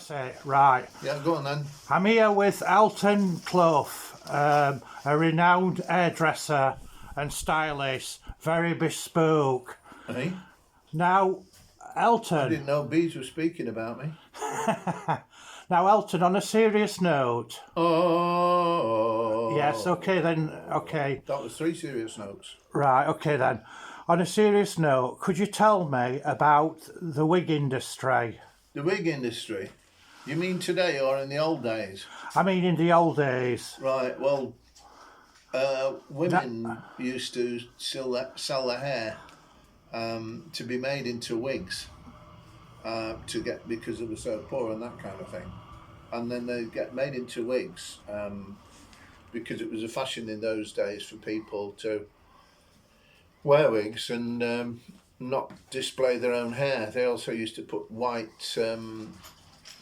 press it. Right. Yeah, go on then. I'm here with Elton Clough, a renowned hairdresser and stylist, very bespoke. Hey? Now, I Elton. didn't know bees were speaking about me. Now, Elton, on a serious note. Oh. Yes, okay then, okay. That was 3 serious notes. Right, okay then. On a serious note, could you tell me about the wig industry? The wig industry? You mean today or in the old days? I mean, in the old days. Right, well, women used to sell their hair to be made into wigs because they were so poor and that kind of thing. And then they get made into wigs because it was a fashion in those days for people to wear wigs and not display their own hair. They also used to put white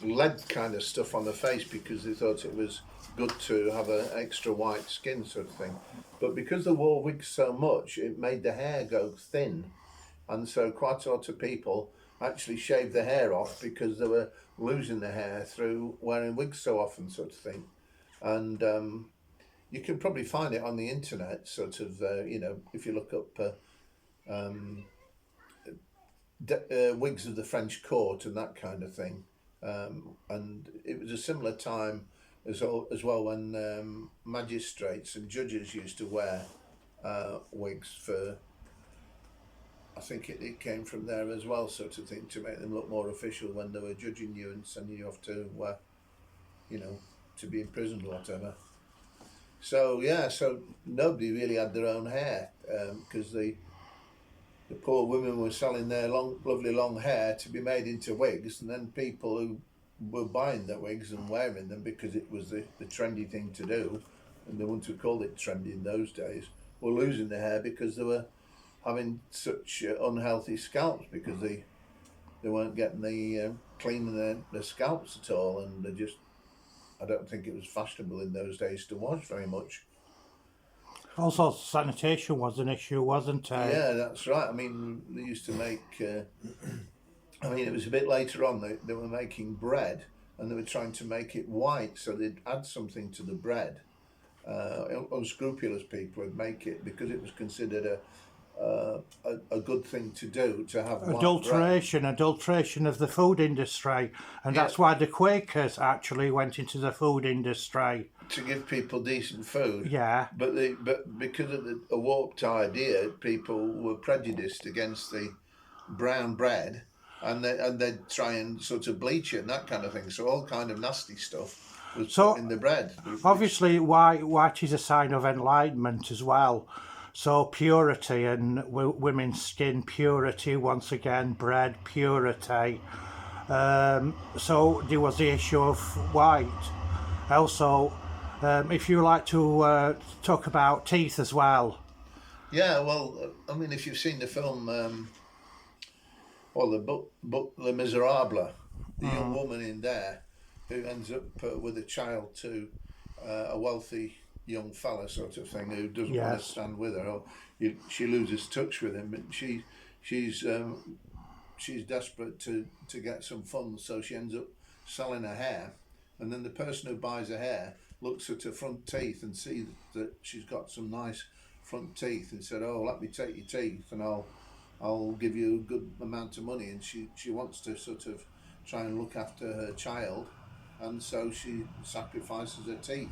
lead kind of stuff on the face because they thought it was good to have an extra white skin sort of thing. But because they wore wigs so much, it made the hair go thin. And so quite a lot of people actually shaved their hair off because they were losing their hair through wearing wigs so often, sort of thing. And you can probably find it on the internet, sort of, if you look up wigs of the French court and that kind of thing. And it was a similar time as well when magistrates and judges used to wear wigs for, I think it came from there as well, sort of thing, to make them look more official when they were judging you and sending you off to, to be imprisoned or whatever. So nobody really had their own hair because the poor women were selling their lovely long hair to be made into wigs, and then people who were buying the wigs and wearing them because it was the trendy thing to do, and the ones who called it trendy in those days were losing their hair because they were having such unhealthy scalps because they weren't getting the cleaning their scalps at all, and I don't think it was fashionable in those days to wash very much. Also, sanitation was an issue, wasn't it? Yeah, that's right. I mean, they used to make, it was a bit later on, they were making bread and they were trying to make it white, so they'd add something to the bread. Unscrupulous people would make it because it was considered a good thing to do, to have adulteration of the food industry, and that's why the Quakers actually went into the food industry to give people decent food. Yeah, but because of a warped idea, people were prejudiced against the brown bread, and they'd try and sort of bleach it and that kind of thing. So all kind of nasty stuff was put in the bread. Obviously, white is a sign of enlightenment as well. So purity and women's skin purity, once again, bread purity. So there was the issue of white. Also, if you like to talk about teeth as well. Yeah, well, I mean, if you've seen the film, the book Les Miserables, the young woman in there who ends up with a child to a wealthy young fella sort of thing who doesn't want to stand with her, or she loses touch with him, and she's desperate to get some funds, so she ends up selling her hair, and then the person who buys her hair looks at her front teeth and sees that she's got some nice front teeth and said, "Oh, let me take your teeth and I'll give you a good amount of money," and she wants to sort of try and look after her child, and so she sacrifices her teeth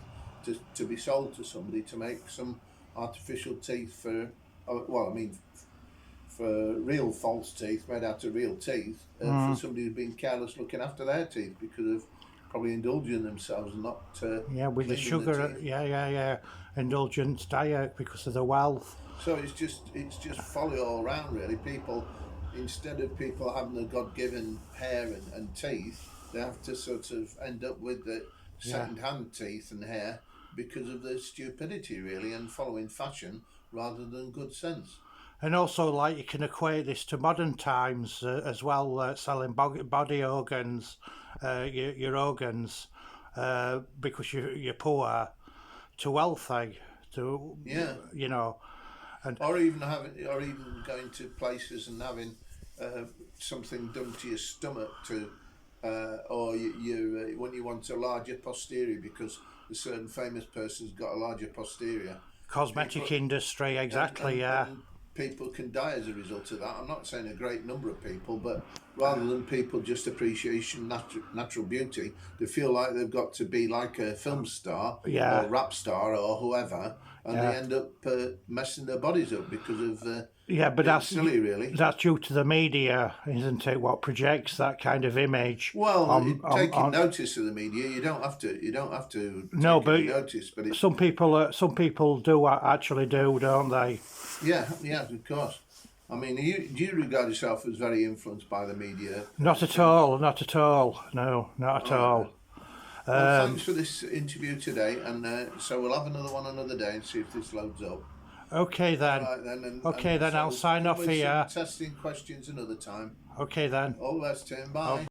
to be sold to somebody to make some artificial teeth for real false teeth made out of real teeth for somebody who's been careless looking after their teeth because of probably indulging themselves and not with the sugar indulgent diet because of the wealth. So it's just folly all around really. People, instead of people having the God-given hair and teeth, they have to sort of end up with the second-hand teeth and hair because of their stupidity really, and following fashion rather than good sense. And also, like, you can equate this to modern times as well, selling body organs, your organs, because you're poor to wealthy, or even going to places and having something done to your stomach to or when you want a larger posterior because a certain famous person's got a larger posterior. Cosmetic People, industry, exactly, yeah. and people can die as a result of that. I'm not saying a great number of people, but rather than people just appreciation natural beauty, they feel like they've got to be like a film star Yeah. or rap star or whoever, and they Yeah. end up messing their bodies up because of Yeah, but it's silly, really. that's due to the media, isn't it? What projects that kind of image? Well, taking notice of the media, you don't have to No, take but any notice, but it's, some people do actually do, don't they? yeah, of course. I mean, do you regard yourself as very influenced by the media? Not at all, not at all. No, not at all. Well, thanks for this interview today, and so we'll have another one another day and see if this loads up. Okay then. All right then. Okay then, I'll sign off here. Testing questions another time. Okay then. All the best, Tim. Bye.